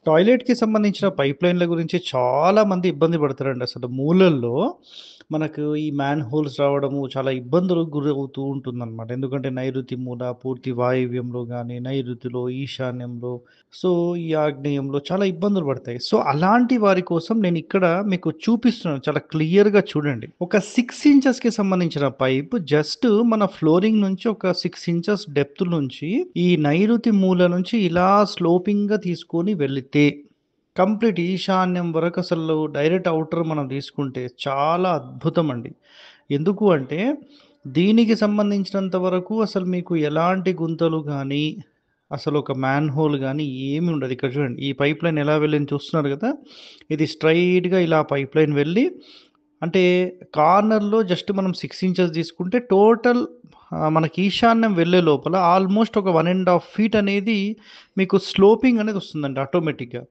టాయిలెట్‌కి సంబంధించిన పైప్‌లైన్‌ల గురించి చాలా మంది ఇబ్బంది పడతారండి. అసలు మూలల్లో మనకు ఈ మ్యాన్ హోల్స్ రావడము చాలా ఇబ్బందులకు గురవుతూ ఉంటుందనమాట. ఎందుకంటే నైరుతి మూల, పూర్తి వాయవ్యంలో గాని, నైరుతిలో, ఈశాన్యంలో, సో ఈ ఆగ్నేయంలో చాలా ఇబ్బందులు పడతాయి. సో అలాంటి వారి కోసం నేనిక్కడ మీకు చూపిస్తున్నాను. చాలా క్లియర్‌గా చూడండి. ఒక 6 ఇంచెస్‌కి సంబంధించిన పైప్ జస్ట్ మన ఫ్లోరింగ్ నుంచి ఒక 6 ఇంచెస్ డెప్త్ నుంచి ఈ నైరుతి మూల నుంచి ఇలా స్లోపింగ్‌గా తీసుకొని వెళితే కంప్లీట్ ఈశాన్యం వరకు అసలు డైరెక్ట్ ఔటర్ మనం తీసుకుంటే చాలా అద్భుతమండి. ఎందుకు అంటే దీనికి సంబంధించినంత వరకు అసలు మీకు ఎలాంటి గుంతలు గానీ, అసలు ఒక మ్యాన్ హోల్ గానీ ఏమి ఉండదు. ఇక్కడ చూడండి. ఈ పైప్‌లైన్ ఎలా వెళ్ళింది చూస్తున్నారు గదా! ఇది స్ట్రెయిట్‌గా ఇలా పైప్‌లైన్ వెళ్ళి అంటే కార్నర్‌లో జస్ట్ మనం 6 ఇంచెస్ తీసుకుంటే టోటల్ మనకి ఈశాన్యం వెళ్ళే లోపల ఆల్మోస్ట్ ఒక 1 ½ ఫీట్ అనేది మీకు స్లోపింగ్ అనేది వస్తుందండి ఆటోమేటిక్‌గా.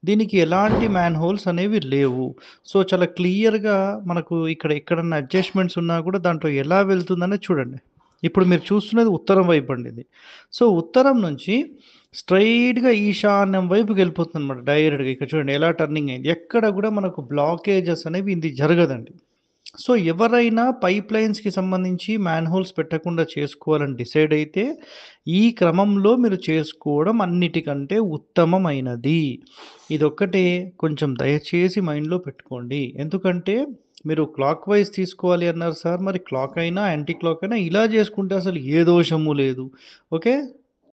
దీనికి ఎలాంటి మ్యాన్ హోల్స్ అనేవి లేవు. సో, చాలా క్లియర్‌గా మనకు ఇక్కడ ఎక్కడన్నా అడ్జస్ట్‌మెంట్స్ ఉన్నా కూడా దాంట్లో ఎలా వెళ్తుందనేది చూడండి. ఇప్పుడు మీరు చూస్తున్నది ఉత్తరం వైపండి ఇది. సో, ఉత్తరం నుంచి స్ట్రెయిట్‌గా ఈశాన్యం వైపుకెళ్ళిపోతుందనమాట డైరెక్ట్‌గా. ఇక్కడ చూడండి ఎలా టర్నింగ్ అయింది. ఎక్కడ గూడా మనకు బ్లాకేజెస్ అనేవి ఇది జరగదండి. సో, ఎవరైనా పైప్‌లైన్స్‌కి సంబంధించి మ్యాన్‌హోల్స్ పెట్టకుండా చేసుకోవాలని డిసైడ్ అయితే, ఈ క్రమంలో మీరు చేసుకోవడం అన్నిటికంటే ఉత్తమమైనది. ఇదొక్కటే కొంచెం దయచేసి మైండ్‌లో పెట్టుకోండి. ఎందుకంటే, మీరు క్లాక్ వైస్ తీసుకోవాలి అన్నారు సార్. మరి క్లాక్ అయినా, యాంటీ క్లాక్ అయినా ఇలా చేసుకుంటే అసలు ఏ దోషము లేదు. ఓకే.